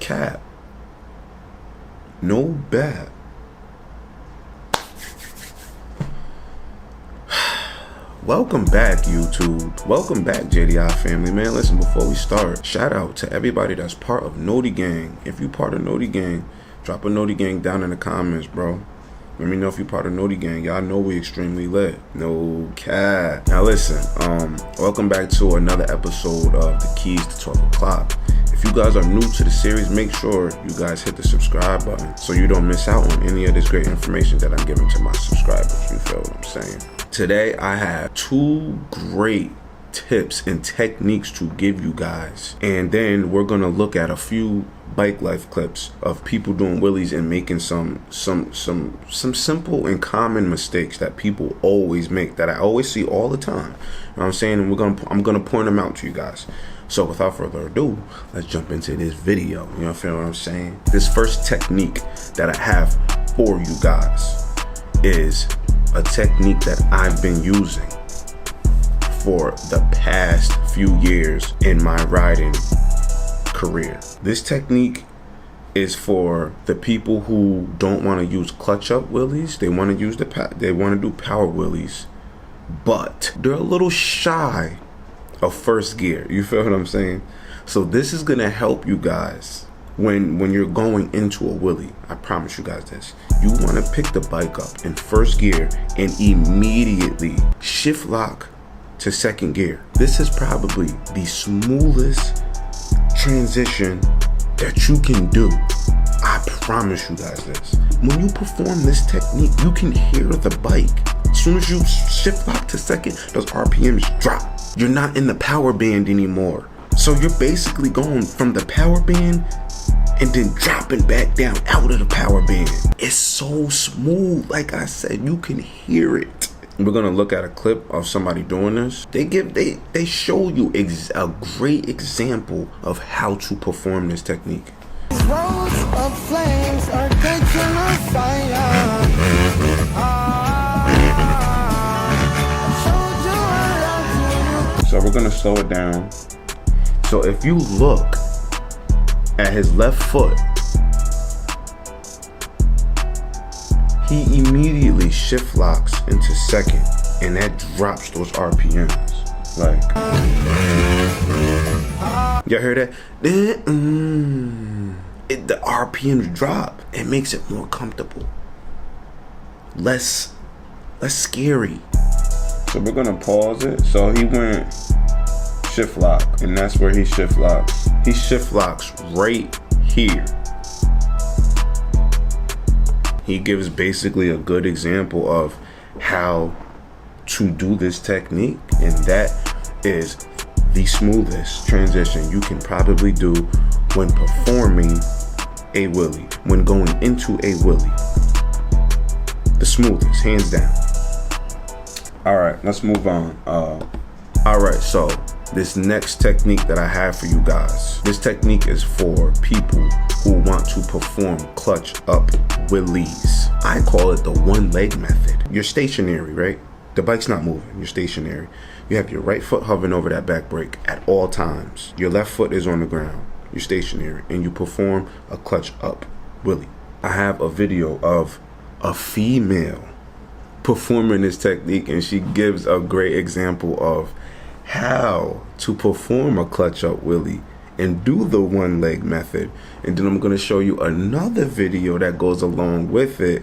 cap. No bat. Welcome back, YouTube. Welcome back, JDI family. Man, listen, before we start, shout out to everybody that's part of Noti Gang. If you part of Noti Gang, drop a Noti Gang down in the comments, bro. Let me know if you part of Noti Gang. Y'all know we extremely lit. No cap. Now listen, welcome back to another episode of The Keys to 12 O'Clock. If you guys are new to the series, make sure you guys hit the subscribe button so you don't miss out on any of this great information that I'm giving to my subscribers. You feel what I'm saying? Today, I have two great tips and techniques to give you guys. And then we're going to look at a few bike life clips of people doing wheelies and making some simple and common mistakes that people always make, that I always see all the time. You know what I'm saying? And I'm gonna point them out to you guys. So without further ado, let's jump into this video. You know what I'm saying? This first technique that I have for you guys is a technique that I've been using for the past few years in my riding career. This technique is for the people who don't want to use clutch up wheelies. They want to use they want to do power wheelies, but they're a little shy of first gear. You feel what I'm saying? So this is gonna help you guys when you're going into a wheelie. I promise you guys this. You want to pick the bike up in first gear and immediately shift lock to second gear. This is probably the smoothest transition that you can do. I promise you guys this. When you perform this technique, you can hear the bike. As soon as you shift lock to second, those RPMs drop. You're not in the power band anymore. So you're basically going from the power band and then dropping back down out of the power band. It's so smooth. Like I said, you can hear it. We're gonna look at a clip of somebody doing this. They show you a great example of how to perform this technique. Rows of flames are catching on fire. So we're gonna slow it down. So if you look at his left foot, he immediately shift locks into second, and that drops those RPMs. Like, y'all hear that? The RPMs drop. It makes it more comfortable, less scary. So we're gonna pause it. So he went shift lock, and that's where he shift locks. He shift locks right here. He gives basically a good example of how to do this technique, and that is the smoothest transition you can probably do when performing a wheelie, when going into a wheelie. The smoothest, hands down. All right, let's move on. All right, so this next technique that I have for you guys, this technique is for people who want to perform clutch up wheelies. I call it the one leg method. You're stationary, right? The bike's not moving, you're stationary. You have your right foot hovering over that back brake at all times. Your left foot is on the ground. You're stationary, and you perform a clutch up wheelie. I have a video of a female performing this technique, and she gives a great example of how to perform a clutch up wheelie and do the one leg method. And then I'm going to show you another video that goes along with it.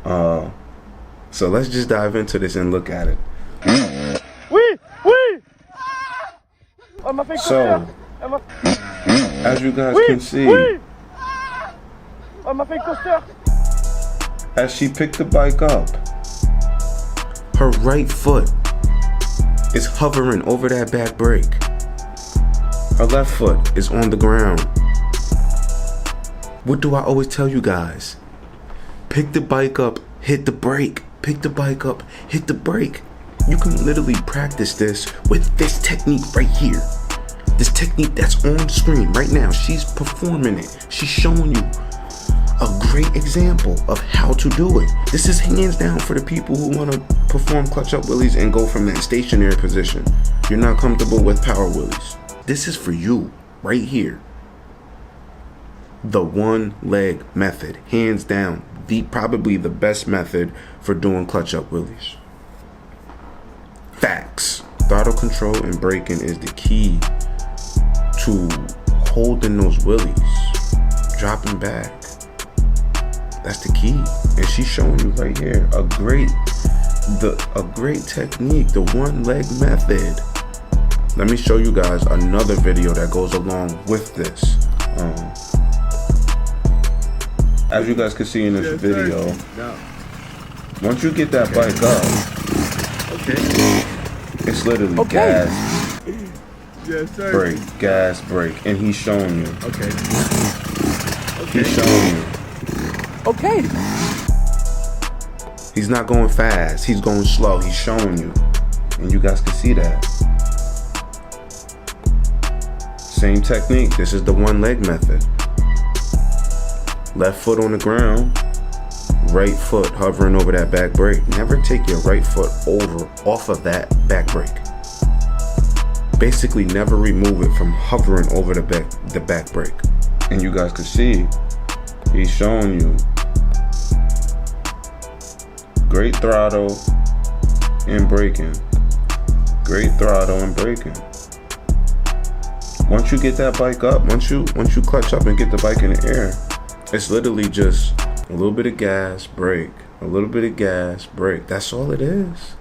So let's just dive into this and look at it. So as you guys can see, as she picked the bike up, her right foot is hovering over that back brake. Her left foot is on the ground. What do I always tell you guys? Pick the bike up, hit the brake. Pick the bike up, hit the brake. You can literally practice this with this technique right here. This technique that's on the screen right now. She's performing it. She's showing you a great example of how to do it. This is hands down for the people who want to perform clutch up wheelies and go from that stationary position. You're not comfortable with power wheelies. This is for you right here. The one leg method, hands down, probably the best method for doing clutch up wheelies. Facts. Throttle control and braking is the key to holding those wheelies, dropping back. That's the key, and she's showing you right here a great technique, the one leg method. Let me show you guys another video that goes along with this. As you guys can see in this video, once you get that bike up, it's literally gas, brake, gas, brake, and he's showing you. He's showing you. He's not going fast. He's going slow. He's showing you, and you guys can see that. Same technique. This is the one leg method. Left foot on the ground, right foot hovering over that back brake. Never take your right foot off of that back brake. Basically, never remove it from hovering over the back brake. And you guys can see, he's showing you great throttle and braking. Great throttle and braking. Once you get that bike up, once you clutch up and get the bike in the air, it's literally just a little bit of gas, brake, a little bit of gas, brake. That's all it is.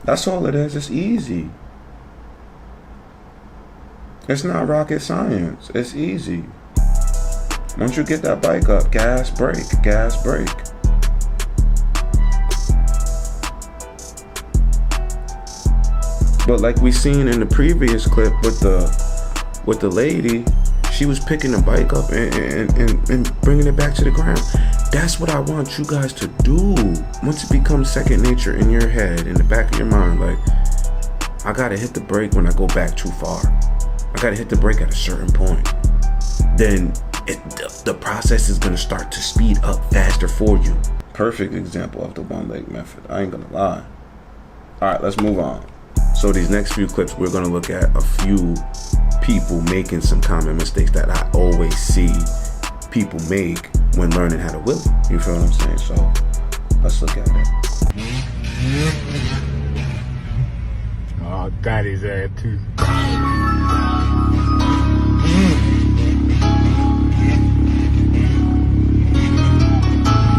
That's all it is. It's easy. It's not rocket science. It's easy. Once you get that bike up, gas, brake, gas, brake. But like we seen in the previous clip with the lady, she was picking the bike up and bringing it back to the ground. That's what I want you guys to do. Once it becomes second nature in your head, in the back of your mind, like, I gotta hit the brake when I go back too far. I gotta hit the brake at a certain point. Then the process is gonna start to speed up faster for you. Perfect example of the one leg method. I ain't gonna lie. All right, let's move on. So these next few clips, we're gonna look at a few people making some common mistakes that I always see people make when learning how to wheelie. You feel what I'm saying? So let's look at it. Oh, got his ass too.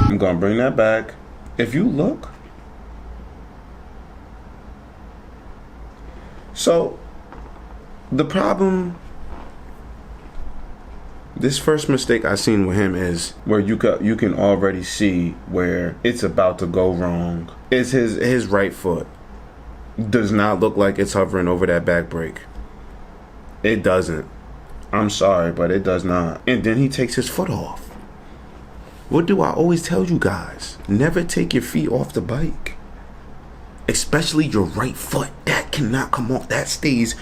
I'm gonna bring that back. If you look, so the problem, this first mistake I seen with him is where you can already see where it's about to go wrong. Is his right foot does not look like it's hovering over that back brake. It doesn't. I'm sorry, but it does not. And then he takes his foot off. What do I always tell you guys? Never take your feet off the bike. Especially your right foot. That cannot come off. That stays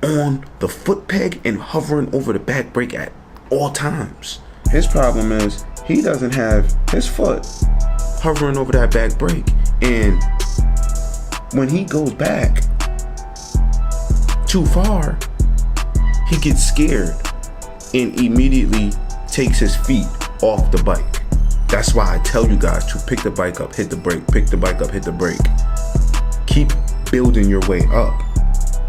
on the foot peg and hovering over the back brake at all times. His problem is he doesn't have his foot hovering over that back brake, and when he goes back too far, he gets scared and immediately takes his feet off the bike. That's why I tell you guys to pick the bike up, hit the brake, pick the bike up, hit the brake. Keep building your way up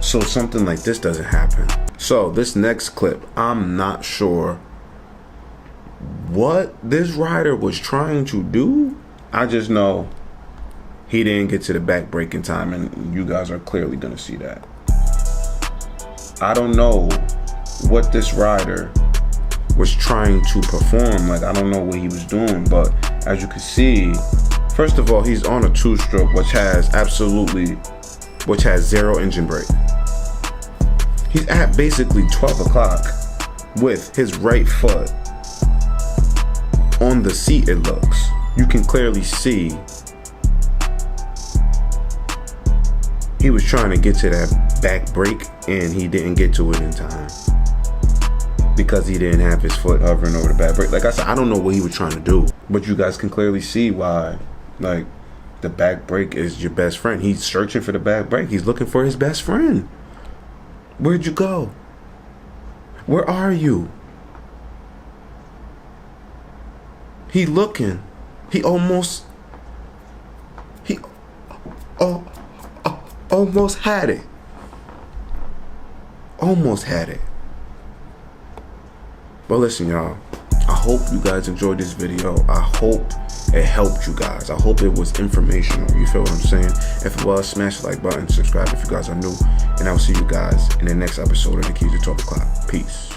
so something like this doesn't happen. So this next clip, I'm not sure what this rider was trying to do. I just know he didn't get to the back brake in time, and you guys are clearly gonna see that. I don't know what this rider was trying to perform. Like, I don't know what he was doing, but as you can see, first of all, he's on a two-stroke, which has zero engine brake. He's at basically 12 o'clock with his right foot on the seat, it looks. You can clearly see he was trying to get to that back brake and he didn't get to it in time because he didn't have his foot hovering over the back brake. Like I said, I don't know what he was trying to do, but you guys can clearly see why, like, the back brake is your best friend. He's searching for the back brake. He's looking for his best friend. Where'd you go? Where are you? He looking. He almost almost had it. Almost had it. But listen, y'all. I hope you guys enjoyed this video. I hope it helped you guys. I hope it was informational. You feel what I'm saying? If it was, smash the like button, subscribe if you guys are new, and I will see you guys in the next episode of the Keys to 12 O'Clock. Peace.